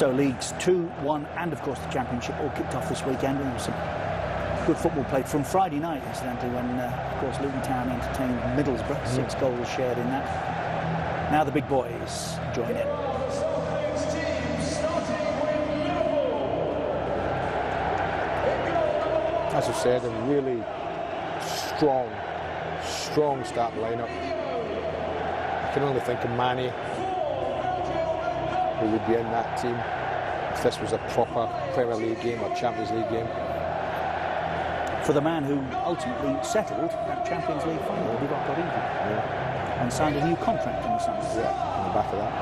So leagues 2, 1 and of course the Championship all kicked off this weekend, and there was some good football played from Friday night incidentally when of course Luton Town entertained Middlesbrough. 6 goals shared in that. Now the big boys join in. As I said, a really strong start lineup. I can only think of Manny, who would be in that team if this was a proper Premier League game or Champions League game. For the man who ultimately settled that Champions League final, Liverpol got even, and signed a new contract in the summer. Yeah, on the back of that.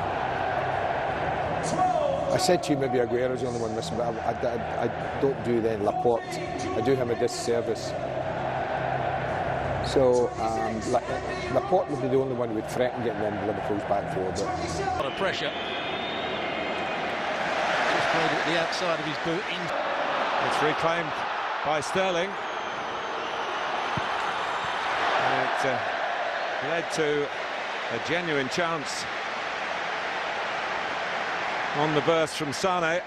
I said to you maybe Aguero's the only one missing, but I don't do then Laporte. I do him a disservice. So Laporte would be the only one who would threaten getting in Liverpool's back four. But a lot of pressure. Just played at the outside of his boot. It's reclaimed by Sterling. And it led to a genuine chance on the burst from Sane.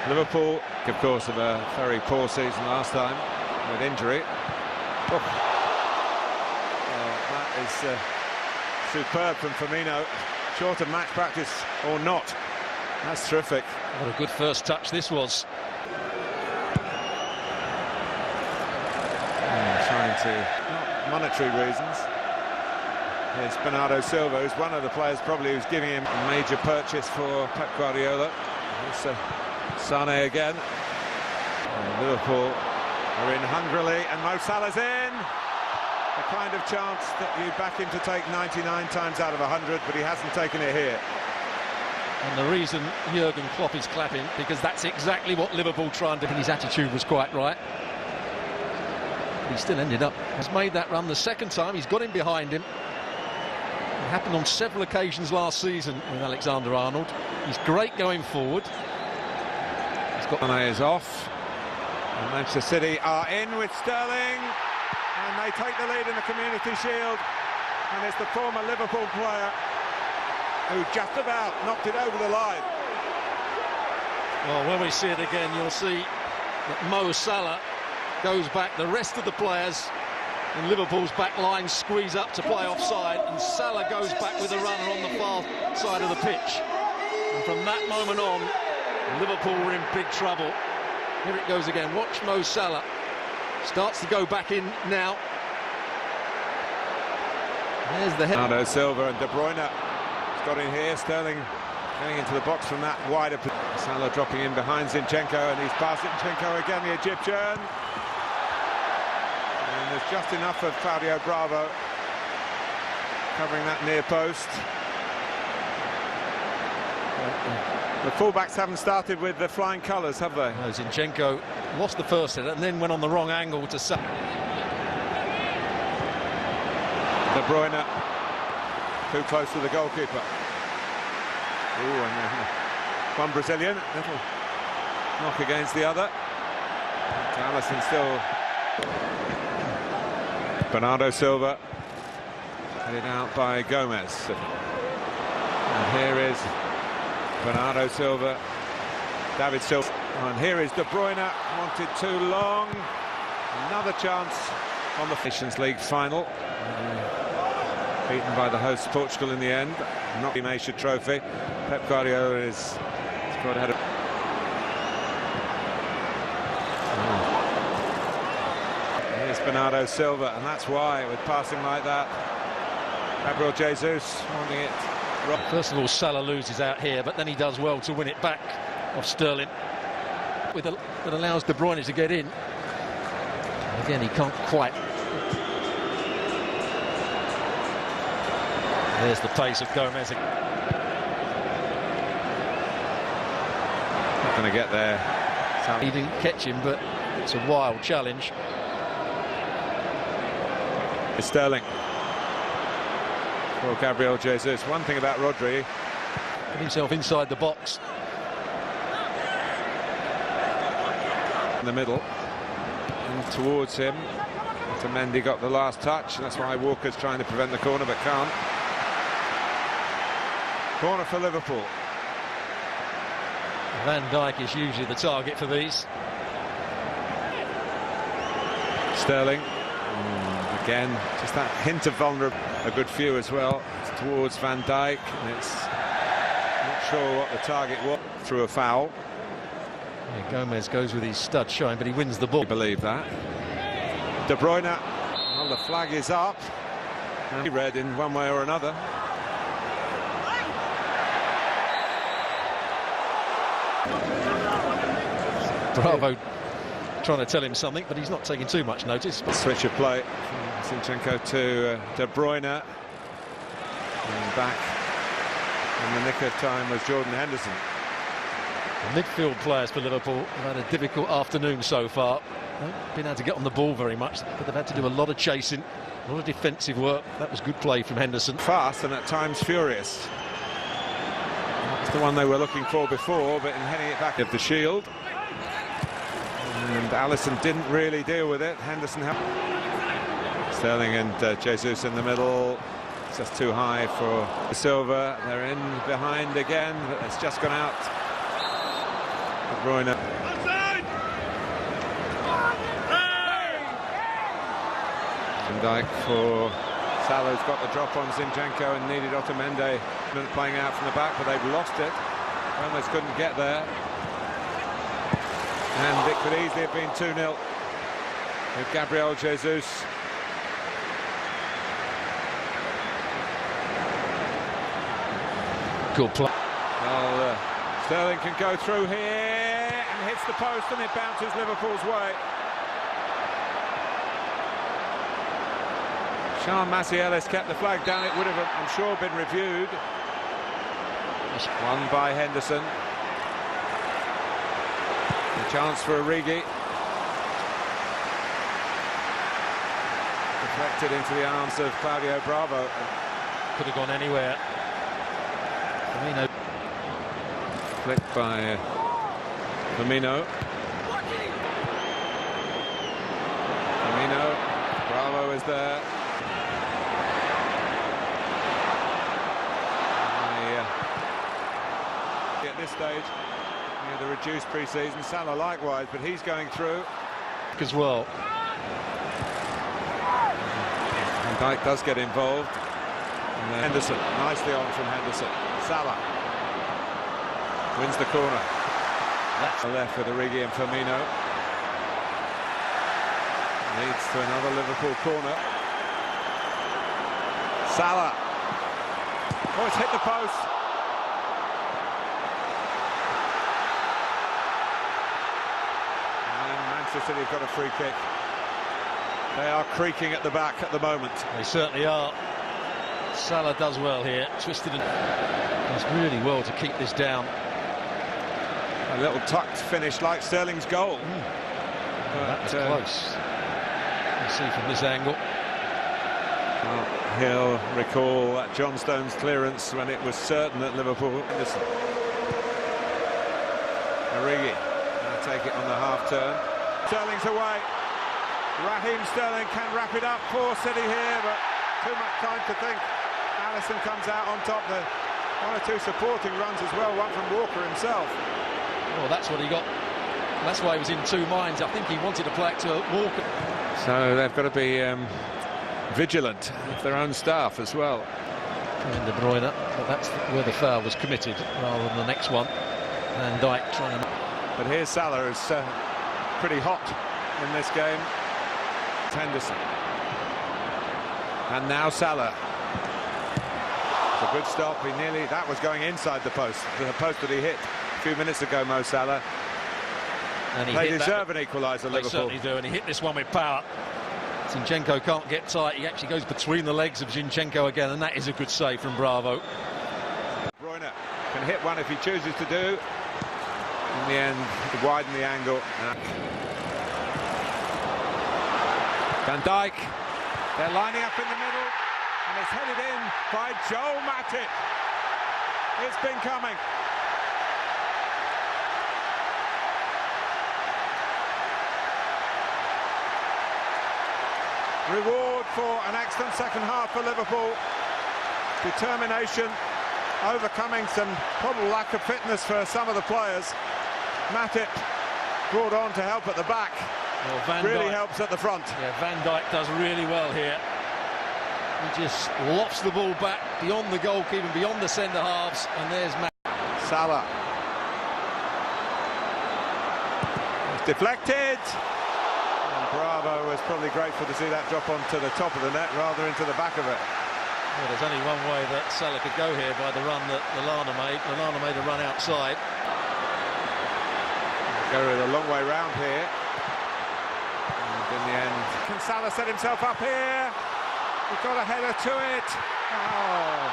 Liverpool, of course, have a very poor season last time with injury. Oh. Well, that is superb from Firmino. Short of match practice or not. That's terrific. What a good first touch this was. Trying to, not monetary reasons. Here's Bernardo Silva, who's one of the players probably who's giving him a major purchase for Pep Guardiola. It's Sane again. And Liverpool are in hungrily, and Mo Salah's in. The kind of chance that you back him to take 99 times out of 100, but he hasn't taken it here. And the reason Jurgen Klopp is clapping, because that's exactly what Liverpool tried to do. His attitude was quite right. But he still ended up, has made that run the second time. He's got him behind him. It happened on several occasions last season with Alexander-Arnold. He's great going forward. He's got Mane is off. And Manchester City are in with Sterling. And they take the lead in the Community Shield. And it's the former Liverpool player who just about knocked it over the line. Well, when we see it again, you'll see that Mo Salah goes back. The rest of the players in Liverpool's back line squeeze up to play offside, and Salah goes back with the runner on the far side of the pitch. And from that moment on, Liverpool were in big trouble. Here it goes again. Watch Mo Salah. Starts to go back in now. There's the head. Bernardo Silva and De Bruyne got in here. Sterling getting into the box from that wider. Salah dropping in behind Zinchenko, and he's past Zinchenko again, the Egyptian. And there's just enough of Claudio Bravo covering that near post. The fullbacks haven't started with the flying colours, have they? No, Zinchenko lost the first header and then went on the wrong angle to Salah. De Bruyne too close to the goalkeeper. Ooh, and one Brazilian, little knock against the other. Alisson still. Bernardo Silva headed out by Gomez. And here is Bernardo Silva, David Silva, and here is De Bruyne, wanted too long. Another chance on the Nations League final. Beaten by the hosts Portugal in the end. Not the Asia Trophy. Pep Guardiola is got ahead of. Here's Bernardo Silva, and that's why with passing like that, Gabriel Jesus wanting it. First of all, Salah loses out here, but then he does well to win it back off Sterling. That allows De Bruyne to get in. Again, he can't quite. There's the pace of Gomez. Not going to get there. He didn't catch him, but it's a wild challenge. It's Sterling. For Gabriel Jesus. One thing about Rodri, Put himself inside the box. In the middle. And towards him. Mendy got the last touch. And that's why Walker's trying to prevent the corner, but can't. Corner for Liverpool. Van Dijk is usually the target for these. Sterling. Again, just that hint of vulnerability. A good few as well. It's towards Van Dijk. And it's not sure what the target was. Through a foul. Yeah, Gomez goes with his stud showing, but he wins the ball. I believe that. De Bruyne. Well, the flag is up. And he read in one way or another. Bravo trying to tell him something, but he's not taking too much notice. Switch of play from Zinchenko to De Bruyne. And back in the nick of time was Jordan Henderson. The midfield players for Liverpool have had a difficult afternoon so far. They've been able to get on the ball very much, but they've had to do a lot of chasing, a lot of defensive work. That was good play from Henderson. Fast and at times furious. That's the one they were looking for before, but in heading it back of the shield. And Alisson didn't really deal with it. Henderson helped. Sterling and Jesus in the middle. It's just too high for Silva. They're in behind again, but it's just gone out. De Bruyne. Van Dijk for Salah's got the drop on Zinchenko and needed Otamendi playing out from the back, but they've lost it. Almost couldn't get there. And it could easily have been 2-0 with Gabriel Jesus. Good play. Well, Sterling can go through here and hits the post, and it bounces Liverpool's way. Sean Massey-Ellis kept the flag down. It would have, I'm sure, been reviewed. Won by Henderson. A chance for Origi. Deflected into the arms of Claudio Bravo. Could have gone anywhere. Firmino. Flicked by Firmino. Firmino. Bravo is there. At this stage, the reduced pre-season. Salah likewise, but he's going through as well. Van Dijk does get involved. And then Henderson, nicely on from Henderson. Salah wins the corner. That's left with Origi and Firmino. Leads to another Liverpool corner. Salah. Oh, it's hit the post. Manchester City have got a free kick. They are creaking at the back at the moment. They certainly are. Salah does well here, twisted and does really well to keep this down. A little tucked finish like Sterling's goal. That was close. You see from this angle. Well, he'll recall John Stone's clearance when it was certain that Liverpool. Listen. Origi take it on the half turn. Sterling's away. Raheem Sterling can wrap it up for City here, but too much time to think. Alisson comes out on top. The one or two supporting runs as well, one from Walker himself. Well, that's what he got. That's why he was in two minds. I think he wanted to play it to Walker. So they've got to be vigilant of their own staff as well. De Bruyne, but that's where the foul was committed rather than the next one. Van Dijk trying to. But here's Salah, who's pretty hot in this game. Henderson. And now Salah. It's a good stop. He nearly, that was going inside the post that he hit a few minutes ago, Mo Salah. And they deserve an equaliser, Liverpool. They certainly do, and he hit this one with power. Zinchenko can't get tight. He actually goes between the legs of Zinchenko again, and that is a good save from Bravo. Bruyne can hit one if he chooses to do. In the end, to widen the angle. Van Dijk, they're lining up in the middle, and it's headed in by Joel Matip. It's been coming. Reward for an excellent second half for Liverpool. Determination, overcoming some probable lack of fitness for some of the players. Matip brought on to help at the back. Well, Van really Dijk helps at the front. Yeah, Van Dijk does really well here. He just lofts the ball back beyond the goalkeeper, beyond the centre halves, and there's Salah. It's deflected. And Bravo was probably grateful to see that drop onto the top of the net rather into the back of it. Well, there's only one way that Salah could go here, by the run that Lallana made. Lallana made a run outside. Go a long way round here. And in the end, can Salah set himself up here? He got a header to it. Oh.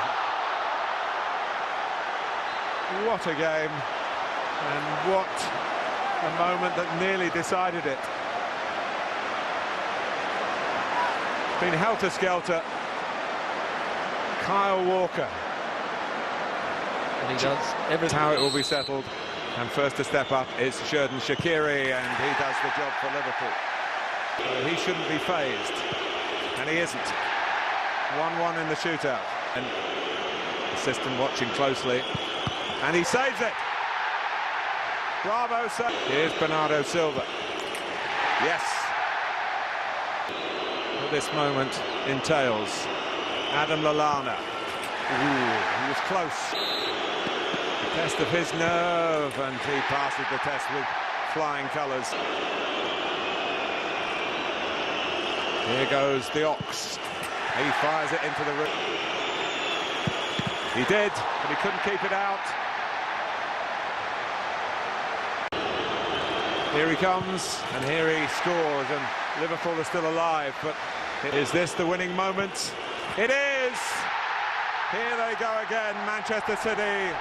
What a game. And what a moment that nearly decided it. It's been helter-skelter. Kyle Walker. And he does everything. How it will be settled. And first to step up is Xherdan Shaqiri, and he does the job for Liverpool. So he shouldn't be phased, and he isn't. 1-1 in the shootout. And the assistant watching closely, and he saves it. Bravo. Here's Bernardo Silva. Yes. What this moment entails. Adam Lallana. Ooh, he was close. The test of his nerve, and he passes the test with flying colours. Here goes the Ox. He fires it into the room. He did, but he couldn't keep it out. Here he comes, and here he scores, and Liverpool are still alive, but is this the winning moment? It is! Here they go again, Manchester City.